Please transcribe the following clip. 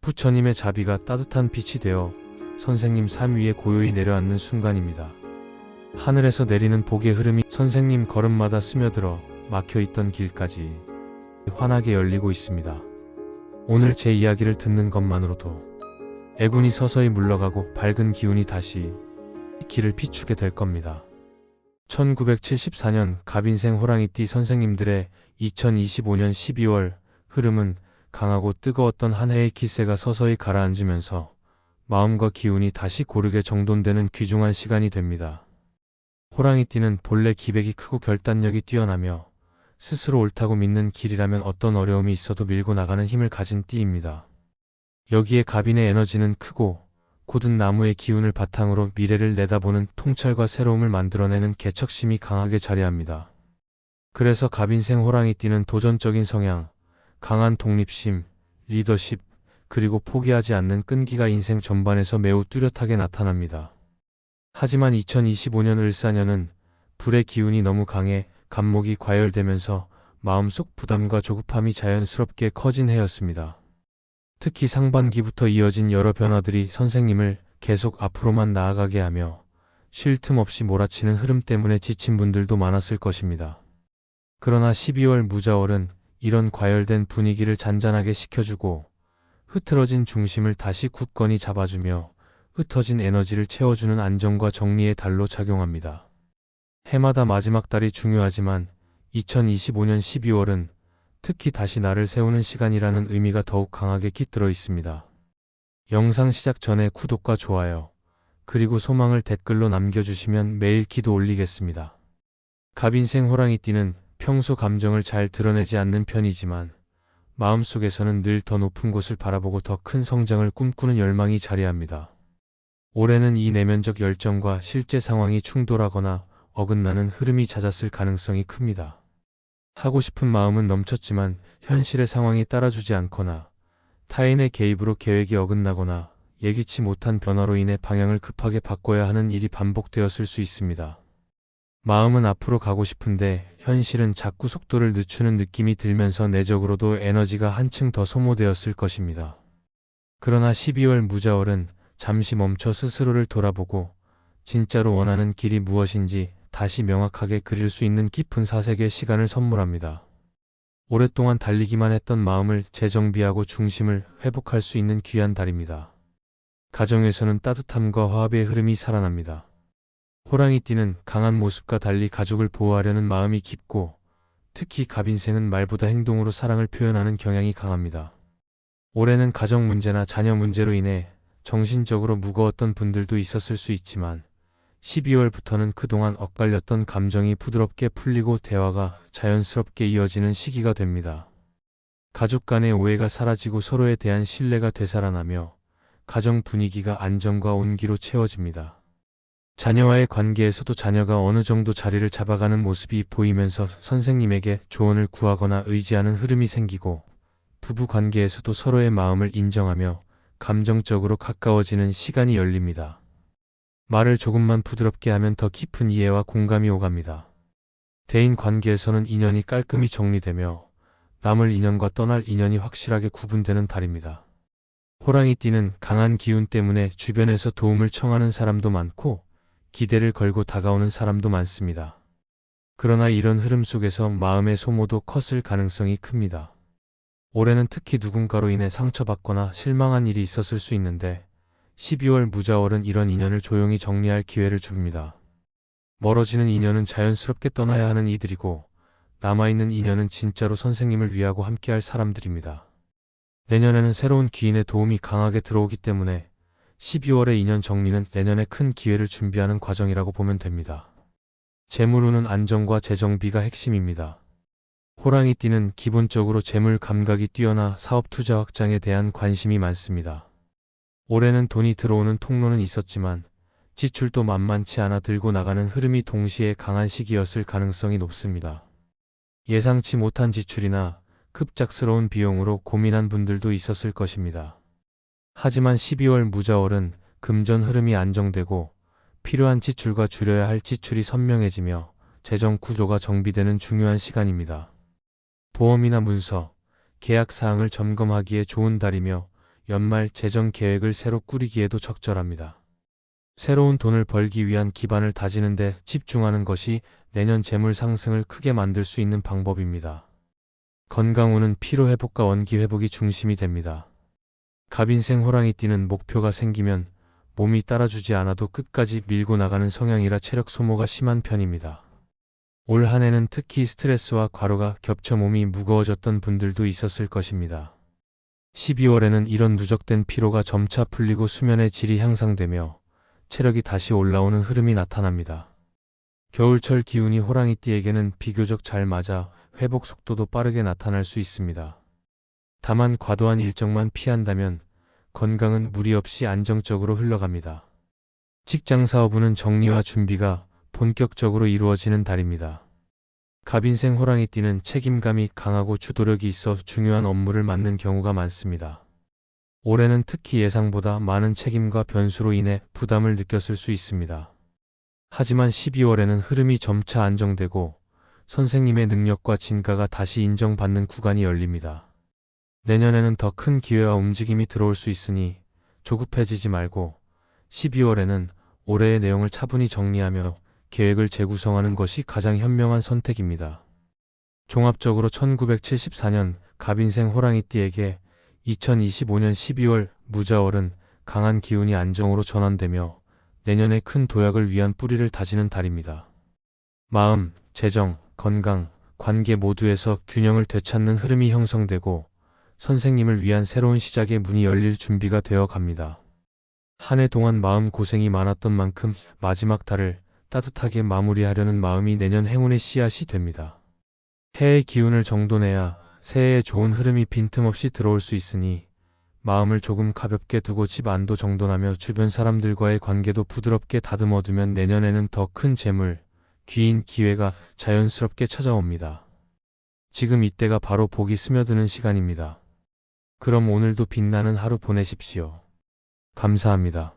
부처님의 자비가 따뜻한 빛이 되어 선생님 삶 위에 고요히 내려앉는 순간입니다. 하늘에서 내리는 복의 흐름이 선생님 걸음마다 스며들어 막혀있던 길까지 환하게 열리고 있습니다. 오늘 제 이야기를 듣는 것만으로도 애군이 서서히 물러가고 밝은 기운이 다시 길을 비추게 될 겁니다. 1974년 갑인생 호랑이띠 선생님들의 2025년 12월 흐름은 강하고 뜨거웠던 한 해의 기세가 서서히 가라앉으면서 마음과 기운이 다시 고르게 정돈되는 귀중한 시간이 됩니다. 호랑이띠는 본래 기백이 크고 결단력이 뛰어나며 스스로 옳다고 믿는 길이라면 어떤 어려움이 있어도 밀고 나가는 힘을 가진 띠입니다. 여기에 갑인의 에너지는 크고 고든 나무의 기운을 바탕으로 미래를 내다보는 통찰과 새로움을 만들어내는 개척심이 강하게 자리합니다. 그래서 갑인생 호랑이띠는 도전적인 성향, 강한 독립심, 리더십, 그리고 포기하지 않는 끈기가 인생 전반에서 매우 뚜렷하게 나타납니다. 하지만 2025년 을사년은 불의 기운이 너무 강해 갑목이 과열되면서 마음속 부담과 조급함이 자연스럽게 커진 해였습니다. 특히 상반기부터 이어진 여러 변화들이 선생님을 계속 앞으로만 나아가게 하며 쉴 틈 없이 몰아치는 흐름 때문에 지친 분들도 많았을 것입니다. 그러나 12월 무자월은 이런 과열된 분위기를 잔잔하게 식혀주고 흐트러진 중심을 다시 굳건히 잡아주며 흩어진 에너지를 채워주는 안정과 정리의 달로 작용합니다. 해마다 마지막 달이 중요하지만 2025년 12월은 특히 다시 나를 세우는 시간이라는 의미가 더욱 강하게 깃들어 있습니다. 영상 시작 전에 구독과 좋아요, 그리고 소망을 댓글로 남겨주시면 매일 기도 올리겠습니다. 갑인생 호랑이띠는 평소 감정을 잘 드러내지 않는 편이지만 마음속에서는 늘 더 높은 곳을 바라보고 더 큰 성장을 꿈꾸는 열망이 자리합니다. 올해는 이 내면적 열정과 실제 상황이 충돌하거나 어긋나는 흐름이 잦았을 가능성이 큽니다. 하고 싶은 마음은 넘쳤지만 현실의 상황이 따라주지 않거나 타인의 개입으로 계획이 어긋나거나 예기치 못한 변화로 인해 방향을 급하게 바꿔야 하는 일이 반복되었을 수 있습니다. 마음은 앞으로 가고 싶은데 현실은 자꾸 속도를 늦추는 느낌이 들면서 내적으로도 에너지가 한층 더 소모되었을 것입니다. 그러나 12월 무자월은 잠시 멈춰 스스로를 돌아보고 진짜로 원하는 길이 무엇인지 다시 명확하게 그릴 수 있는 깊은 사색의 시간을 선물합니다. 오랫동안 달리기만 했던 마음을 재정비하고 중심을 회복할 수 있는 귀한 달입니다. 가정에서는 따뜻함과 화합의 흐름이 살아납니다. 호랑이띠는 강한 모습과 달리 가족을 보호하려는 마음이 깊고 특히 갑인생은 말보다 행동으로 사랑을 표현하는 경향이 강합니다. 올해는 가정 문제나 자녀 문제로 인해 정신적으로 무거웠던 분들도 있었을 수 있지만 12월부터는 그동안 엇갈렸던 감정이 부드럽게 풀리고 대화가 자연스럽게 이어지는 시기가 됩니다. 가족 간의 오해가 사라지고 서로에 대한 신뢰가 되살아나며 가정 분위기가 안정과 온기로 채워집니다. 자녀와의 관계에서도 자녀가 어느 정도 자리를 잡아가는 모습이 보이면서 선생님에게 조언을 구하거나 의지하는 흐름이 생기고 부부 관계에서도 서로의 마음을 인정하며 감정적으로 가까워지는 시간이 열립니다. 말을 조금만 부드럽게 하면 더 깊은 이해와 공감이 오갑니다. 대인 관계에서는 인연이 깔끔히 정리되며 남을 인연과 떠날 인연이 확실하게 구분되는 달입니다. 호랑이띠는 강한 기운 때문에 주변에서 도움을 청하는 사람도 많고 기대를 걸고 다가오는 사람도 많습니다. 그러나 이런 흐름 속에서 마음의 소모도 컸을 가능성이 큽니다. 올해는 특히 누군가로 인해 상처받거나 실망한 일이 있었을 수 있는데 12월 무자월은 이런 인연을 조용히 정리할 기회를 줍니다. 멀어지는 인연은 자연스럽게 떠나야 하는 이들이고 남아있는 인연은 진짜로 선생님을 위하고 함께할 사람들입니다. 내년에는 새로운 기인의 도움이 강하게 들어오기 때문에 12월의 인연 정리는 내년에 큰 기회를 준비하는 과정이라고 보면 됩니다. 재물운은 안정과 재정비가 핵심입니다. 호랑이띠는 기본적으로 재물 감각이 뛰어나 사업 투자 확장에 대한 관심이 많습니다. 올해는 돈이 들어오는 통로는 있었지만 지출도 만만치 않아 들고 나가는 흐름이 동시에 강한 시기였을 가능성이 높습니다. 예상치 못한 지출이나 급작스러운 비용으로 고민한 분들도 있었을 것입니다. 하지만 12월 무자월은 금전 흐름이 안정되고 필요한 지출과 줄여야 할 지출이 선명해지며 재정 구조가 정비되는 중요한 시간입니다. 보험이나 문서, 계약 사항을 점검하기에 좋은 달이며 연말 재정 계획을 새로 꾸리기에도 적절합니다. 새로운 돈을 벌기 위한 기반을 다지는 데 집중하는 것이 내년 재물 상승을 크게 만들 수 있는 방법입니다. 건강운은 피로회복과 원기회복이 중심이 됩니다. 갑인생 호랑이띠는 목표가 생기면 몸이 따라주지 않아도 끝까지 밀고 나가는 성향이라 체력 소모가 심한 편입니다. 올 한 해는 특히 스트레스와 과로가 겹쳐 몸이 무거워졌던 분들도 있었을 것입니다. 12월에는 이런 누적된 피로가 점차 풀리고 수면의 질이 향상되며 체력이 다시 올라오는 흐름이 나타납니다. 겨울철 기운이 호랑이띠에게는 비교적 잘 맞아 회복 속도도 빠르게 나타날 수 있습니다. 다만 과도한 일정만 피한다면 건강은 무리 없이 안정적으로 흘러갑니다. 직장 사업운은 정리와 준비가 본격적으로 이루어지는 달입니다. 갑인생 호랑이띠는 책임감이 강하고 주도력이 있어 중요한 업무를 맡는 경우가 많습니다. 올해는 특히 예상보다 많은 책임과 변수로 인해 부담을 느꼈을 수 있습니다. 하지만 12월에는 흐름이 점차 안정되고 선생님의 능력과 진가가 다시 인정받는 구간이 열립니다. 내년에는 더 큰 기회와 움직임이 들어올 수 있으니 조급해지지 말고 12월에는 올해의 내용을 차분히 정리하며 계획을 재구성하는 것이 가장 현명한 선택입니다. 종합적으로 1974년 갑인생 호랑이띠에게 2025년 12월 무자월은 강한 기운이 안정으로 전환되며 내년의 큰 도약을 위한 뿌리를 다지는 달입니다. 마음, 재정, 건강, 관계 모두에서 균형을 되찾는 흐름이 형성되고 선생님을 위한 새로운 시작의 문이 열릴 준비가 되어 갑니다. 한 해 동안 마음 고생이 많았던 만큼 마지막 달을 따뜻하게 마무리하려는 마음이 내년 행운의 씨앗이 됩니다. 해의 기운을 정돈해야 새해에 좋은 흐름이 빈틈없이 들어올 수 있으니 마음을 조금 가볍게 두고 집 안도 정돈하며 주변 사람들과의 관계도 부드럽게 다듬어두면 내년에는 더 큰 재물, 귀인 기회가 자연스럽게 찾아옵니다. 지금 이때가 바로 복이 스며드는 시간입니다. 그럼 오늘도 빛나는 하루 보내십시오. 감사합니다.